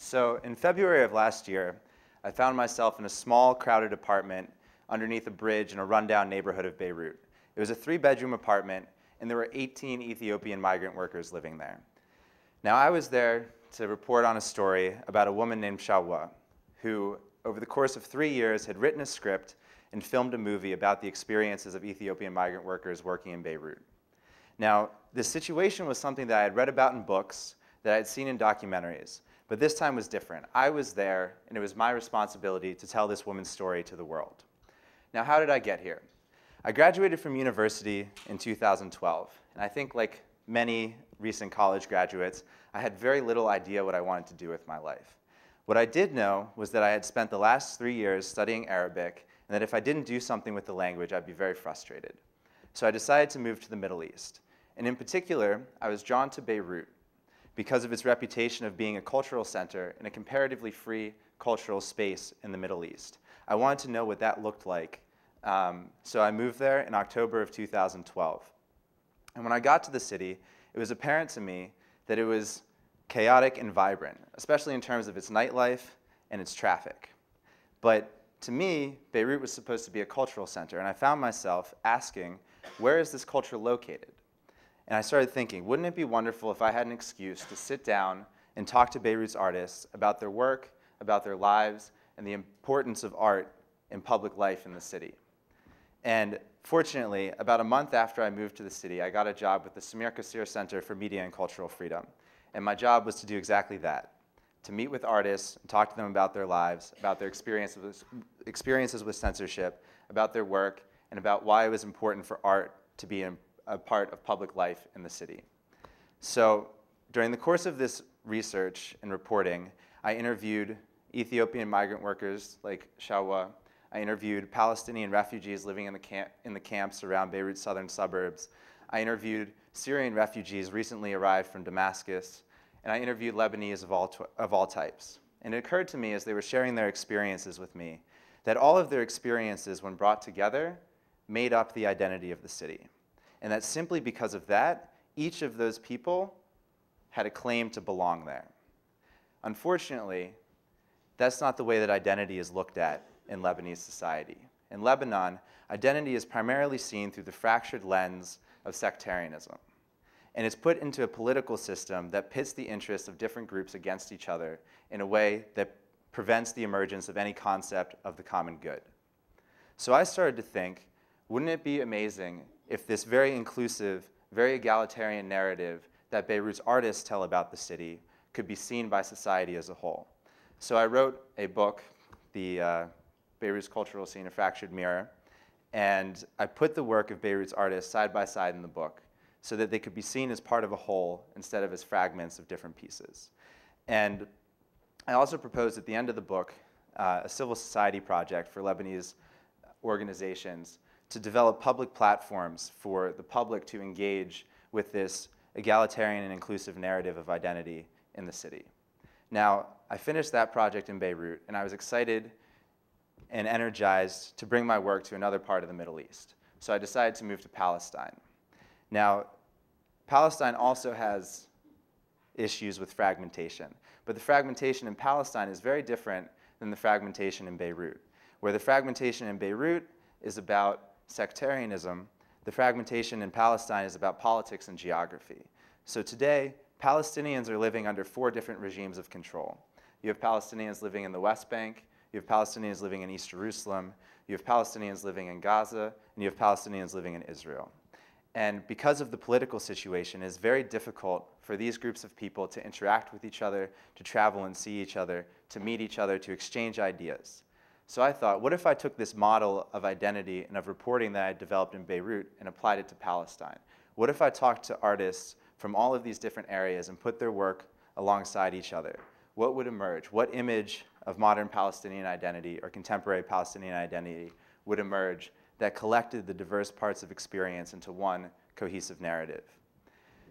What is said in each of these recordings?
So in February of last year, I found myself in a small, crowded apartment underneath a bridge in a rundown neighborhood of Beirut. It was a 3-bedroom apartment, and there were 18 Ethiopian migrant workers living there. Now, I was there to report on a story about a woman named Shawa, who, over the course of 3 years, had written a script and filmed a movie about the experiences of Ethiopian migrant workers working in Beirut. Now, this situation was something that I had read about in books, that I had seen in documentaries, but this time was different. I was there, and it was my responsibility to tell this woman's story to the world. Now, how did I get here? I graduated from university in 2012, and I think like many recent college graduates, I had very little idea what I wanted to do with my life. What I did know was that I had spent the last 3 years studying Arabic, and that if I didn't do something with the language, I'd be very frustrated. So I decided to move to the Middle East. And in particular, I was drawn to Beirut because of its reputation of being a cultural center in a comparatively free cultural space in the Middle East. I wanted to know what that looked like. So I moved there in October of 2012. And when I got to the city, it was apparent to me that it was chaotic and vibrant, especially in terms of its nightlife and its traffic. But to me, Beirut was supposed to be a cultural center, and I found myself asking, where is this culture located? And I started thinking, wouldn't it be wonderful if I had an excuse to sit down and talk to Beirut's artists about their work, about their lives, and the importance of art in public life in the city? And fortunately, about a month after I moved to the city, I got a job with the Samir Kassir Center for Media and Cultural Freedom. And my job was to do exactly that, to meet with artists and talk to them about their lives, about their experiences with censorship, about their work, and about why it was important for art to be a part of public life in the city. So during the course of this research and reporting, I interviewed Ethiopian migrant workers like Shawa. I interviewed Palestinian refugees living in the camps around Beirut's southern suburbs. I interviewed Syrian refugees recently arrived from Damascus. And I interviewed Lebanese of all types. And it occurred to me as they were sharing their experiences with me that all of their experiences, when brought together, made up the identity of the city. And that simply because of that, each of those people had a claim to belong there. Unfortunately, that's not the way that identity is looked at in Lebanese society. In Lebanon, identity is primarily seen through the fractured lens of sectarianism. And it's put into a political system that pits the interests of different groups against each other in a way that prevents the emergence of any concept of the common good. So I started to think, wouldn't it be amazing if this very inclusive, very egalitarian narrative that Beirut's artists tell about the city could be seen by society as a whole? So I wrote a book, the Beirut's Cultural Scene, A Fractured Mirror, and I put the work of Beirut's artists side by side in the book so that they could be seen as part of a whole instead of as fragments of different pieces. And I also proposed at the end of the book a civil society project for Lebanese organizations to develop public platforms for the public to engage with this egalitarian and inclusive narrative of identity in the city. Now, I finished that project in Beirut, and I was excited and energized to bring my work to another part of the Middle East. So I decided to move to Palestine. Now, Palestine also has issues with fragmentation, but the fragmentation in Palestine is very different than the fragmentation in Beirut. Where the fragmentation in Beirut is about sectarianism, the fragmentation in Palestine is about politics and geography. So today, Palestinians are living under 4 different regimes of control. You have Palestinians living in the West Bank, you have Palestinians living in East Jerusalem, you have Palestinians living in Gaza, and you have Palestinians living in Israel. And because of the political situation, it's very difficult for these groups of people to interact with each other, to travel and see each other, to meet each other, to exchange ideas. So I thought, what if I took this model of identity and of reporting that I developed in Beirut and applied it to Palestine? What if I talked to artists from all of these different areas and put their work alongside each other? What would emerge? What image of modern Palestinian identity or contemporary Palestinian identity would emerge that collected the diverse parts of experience into one cohesive narrative?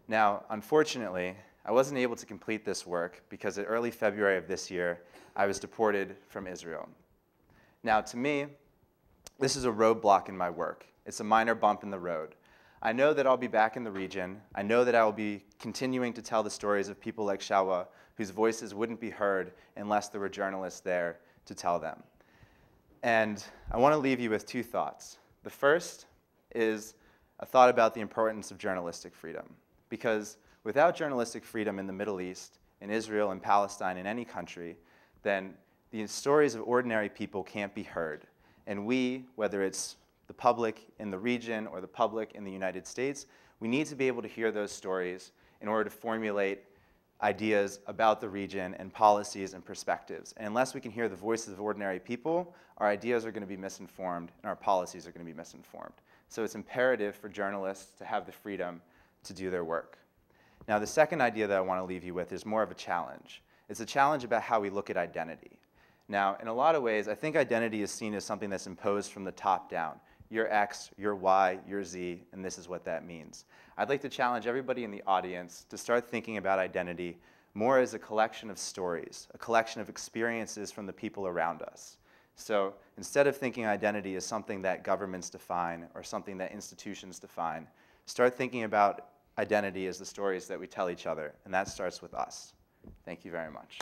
Now, unfortunately, I wasn't able to complete this work because in early February of this year, I was deported from Israel. Now, to me, this is a roadblock in my work. It's a minor bump in the road. I know that I'll be back in the region. I know that I will be continuing to tell the stories of people like Shawa whose voices wouldn't be heard unless there were journalists there to tell them. And I want to leave you with two thoughts. The first is a thought about the importance of journalistic freedom. Because without journalistic freedom in the Middle East, in Israel, in Palestine, in any country, then the stories of ordinary people can't be heard. And we, whether it's the public in the region or the public in the United States, we need to be able to hear those stories in order to formulate ideas about the region and policies and perspectives. And unless we can hear the voices of ordinary people, our ideas are going to be misinformed and our policies are going to be misinformed. So it's imperative for journalists to have the freedom to do their work. Now, the second idea that I want to leave you with is more of a challenge. It's a challenge about how we look at identity. Now, in a lot of ways, I think identity is seen as something that's imposed from the top down. You're X, you're Y, you're Z, and this is what that means. I'd like to challenge everybody in the audience to start thinking about identity more as a collection of stories, a collection of experiences from the people around us. So instead of thinking identity as something that governments define or something that institutions define, start thinking about identity as the stories that we tell each other, and that starts with us. Thank you very much.